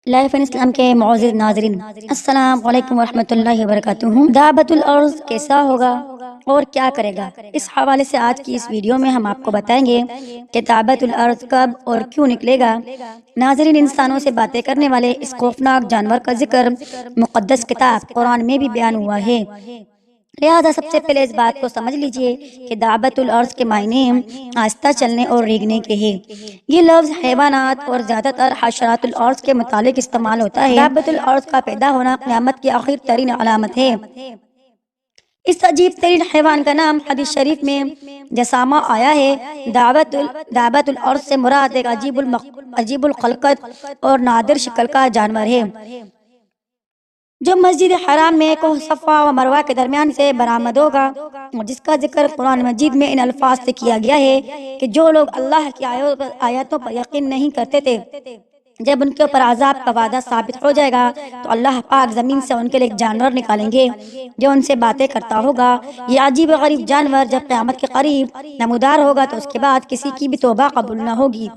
Life ان اسلام کے معزز ناظرین، السلام علیکم ورحمۃ اللہ وبرکاتہ۔ دعوت الارض کیسا ہوگا اور کیا کرے گا، اس حوالے سے آج کی اس ویڈیو میں ہم آپ کو بتائیں گے کہ دعوت الارض کب اور کیوں نکلے گا۔ ناظرین، انسانوں سے باتیں کرنے والے اس خوفناک جانور کا ذکر مقدس کتاب قرآن میں بھی بیان ہوا ہے، لہذا سب سے پہلے اس بات کو سمجھ لیجئے کہ دعوت الارض کے معنی آہستہ چلنے اور ریگنے کے ہیں۔ یہ لفظ حیوانات اور زیادہ تر حشرات الارض کے متعلق استعمال ہوتا ہے۔ دعوت الارض کا پیدا ہونا قیامت کی آخر ترین علامت ہے۔ اس عجیب ترین حیوان کا نام حدیث شریف میں جسامہ آیا ہے۔ دعوت الارض سے مراد ایک عجیب الخلقت اور نادر شکل کا جانور ہے جو مسجد حرام میں کوہ صفا و مروہ کے درمیان سے برآمد ہوگا، اور جس کا ذکر قرآن مجید میں ان الفاظ سے کیا گیا ہے کہ جو لوگ اللہ کی آیاتوں پر یقین نہیں کرتے تھے، جب ان کے اوپر عذاب کا وعدہ ثابت ہو جائے گا تو اللہ پاک زمین سے ان کے لیے ایک جانور نکالیں گے جو ان سے باتیں کرتا ہوگا۔ یہ عجیب و غریب جانور جب قیامت کے قریب نمودار ہوگا تو اس کے بعد کسی کی بھی توبہ قبول نہ ہوگی،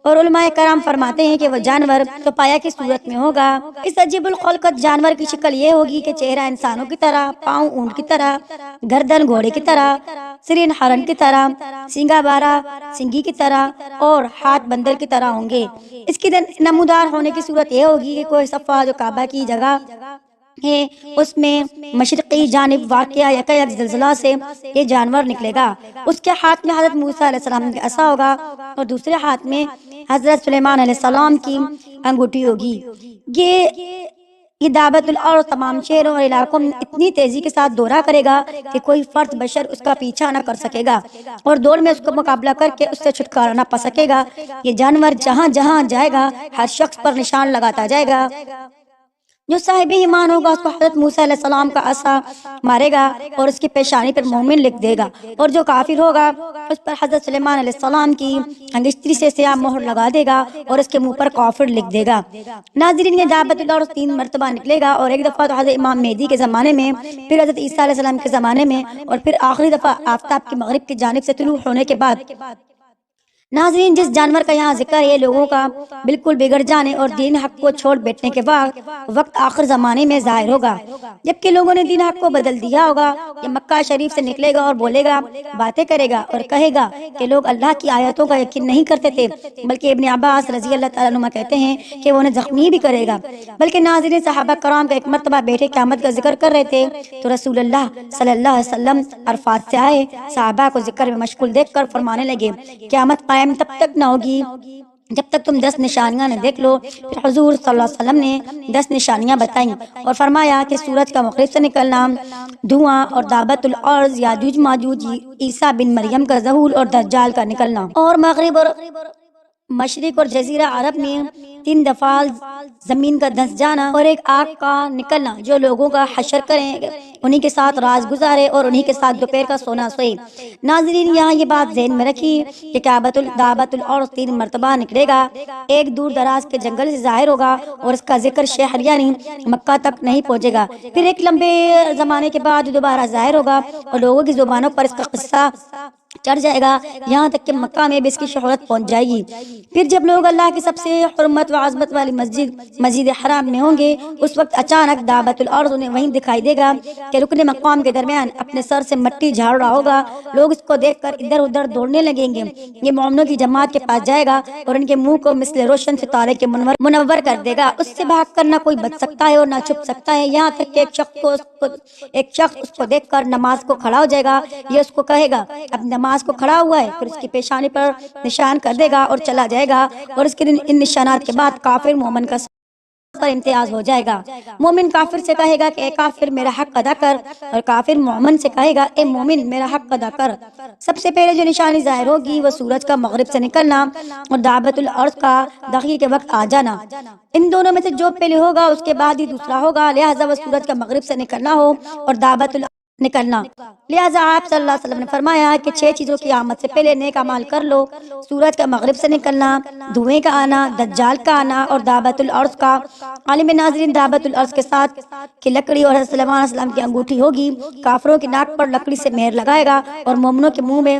اور علماء کرام فرماتے ہیں کہ وہ جانور تو پایا کی صورت میں ہوگا۔ اس عجیب الخلقت جانور کی شکل یہ ہوگی کہ چہرہ انسانوں کی طرح، پاؤں اونٹ کی طرح، گردن گھوڑے کی طرح، سرین ہرن کی طرح، سینگا بارہ سنگی کی طرح اور ہاتھ بندر کی طرح ہوں گے۔ اس کی نمودار ہونے کی صورت یہ ہوگی کہ کوہ صفا جو کعبہ کی جگہ ہے، اس میں مشرقی جانب واقع یک زلزلہ سے یہ جانور نکلے گا۔ اس کے ہاتھ میں حضرت موسیٰ علیہ السلام کا عصا ہوگا اور دوسرے ہاتھ میں حضرت سلیمان علیہ السلام کی انگوٹھی ہوگی۔ یہ دعوت الارض تمام شہروں اور علاقوں میں اتنی تیزی کے ساتھ دورہ کرے گا کہ کوئی فرد بشر اس کا پیچھا نہ کر سکے گا اور دور میں اس کو مقابلہ کر کے اس سے چھٹکارا نہ پا سکے گا۔ یہ جانور جہاں جہاں جائے گا ہر شخص پر نشان لگاتا جائے گا۔ جو صاحب ایمان ہوگا اس کو حضرت موسیٰ علیہ السلام کا عصا مارے گا اور اس کی پیشانی پر مومن لکھ دے گا، اور جو کافر ہوگا اس پر حضرت سلیمان علیہ السلام کی انگشتری سے سیاہ مہر لگا دے گا اور اس کے منہ پر کافر لکھ دے گا۔ ناظرین، یہ دعوت الارض 3 مرتبہ نکلے گا، اور ایک دفعہ تو حضرت امام مہدی کے زمانے میں، پھر حضرت عیسیٰ علیہ السلام کے زمانے میں، اور پھر آخری دفعہ آفتاب کی مغرب کی جانب سے طلوع ہونے کے بعد۔ ناظرین، جس جانور کا یہاں ذکر ہے لوگوں کا بالکل بگڑ جانے اور دین حق کو چھوڑ بیٹھنے کے وقت آخر زمانے میں ظاہر ہوگا، جبکہ لوگوں نے دین حق کو بدل دیا ہوگا۔ یہ مکہ شریف سے نکلے گا اور بولے گا، باتیں کرے گا اور کہے گا کہ لوگ اللہ کی آیتوں کا یقین نہیں کرتے تھے، بلکہ ابن عباس رضی اللہ تعالیٰ عنہ کہتے ہیں کہ وہ انہیں زخمی بھی کرے گا۔ بلکہ ناظرین، صحابہ کرام کا ایک مرتبہ بیٹے قیامت کا ذکر کر رہے تھے تو رسول اللہ صلی اللہ علیہ وسلم عرفات سے آئے، صحابہ کو ذکر میں مشغول دیکھ کر فرمانے لگے، قیامت قائم تب تک نہ ہوگی جب تک تم 10 نشانیاں نہ دیکھ لو۔ پھر حضور صلی اللہ علیہ وسلم نے 10 نشانیاں بتائیں اور فرمایا کہ سورج کا مغرب سے نکلنا، دھواں اور دعوت الارض، یاجوج ماجوج، عیسیٰ بن مریم کا ظہور اور دجال کا نکلنا، اور مغرب اور مشرق اور جزیرہ عرب میں 3 دفعہ زمین کا دھنس جانا اور ایک آگ کا نکلنا جو لوگوں کا حشر کریں، انہی کے ساتھ راز گزارے اور انہی کے ساتھ دوپہر کا سونا سوئے۔ ناظرین، یہاں یہ بات ذہن میں رکھی کہ دعوت الارض 3 مرتبہ نکلے گا۔ ایک دور دراز کے جنگل سے ظاہر ہوگا اور اس کا ذکر شہر یعنی مکہ تک نہیں پہنچے گا، پھر ایک لمبے زمانے کے بعد دوبارہ ظاہر ہوگا اور لوگوں کی زبانوں پر اس کا قصہ چڑھ جائے گا، یہاں تک کہ مکہ میں بھی اس کی شہرت پہنچ جائے گی۔ پھر جب لوگ اللہ کی سب سے حرمت و عظمت والی مسجد حرام میں ہوں گے، اس وقت اچانک دعوت الارض انہیں وہیں دکھائی دے گا کہ رکن مقام کے درمیان اپنے سر سے مٹی جھاڑ رہا ہوگا۔ لوگ اس کو دیکھ کر ادھر ادھر دوڑنے لگیں گے۔ یہ مومنوں کی جماعت کے پاس جائے گا اور ان کے منہ کو مثل روشن ستارے کے منور کر دے گا۔ اس سے بھاگ کر نہ کوئی بچ سکتا ہے اور نہ چھپ سکتا ہے، یہاں تک کہ ایک شخص اس کو دیکھ کر نماز کو کھڑا ہو جائے گا۔ یہ اس کو کہے گا اب نماز کو کھڑا ہوا ہے، پھر اس کی پیشانی پر نشان کر دے گا اور چلا جائے گا، اور اس کے ان نشانات کے بعد کافر مومن کا پر امتیاز ہو جائے گا۔ مومن کافر سے کہے گا کہ اے کافر میرا حق ادا کر، اور کافر مومن سے کہے گا اے مومن میرا حق ادا کر۔ سب سے پہلے جو نشانی ظاہر ہوگی وہ سورج کا مغرب سے نکلنا اور دعوت الارض کا داخل کے وقت آ جانا۔ ان دونوں میں سے جو پہلے ہوگا اس کے بعد ہی دوسرا ہوگا، لہٰذا وہ سورج کا مغرب سے نکلنا ہو اور دعوت الارض نکلنا۔ لہٰذا آپ صلی اللہ علیہ وسلم نے فرمایا کہ 6 چیزوں کی آمد سے پہلے نیک اعمال کر لو: سورج کا مغرب سے نکلنا، دھوئیں کا آنا، دجال کا آنا اور دعوت الارض کا۔ عالم ناظرین، دعوت الارض کے ساتھ کی لکڑی اور حضرت سلیمان علیہ السلام کی انگوٹھی ہوگی۔ کافروں کی ناک پر لکڑی سے مہر لگائے گا اور مومنوں کے منہ میں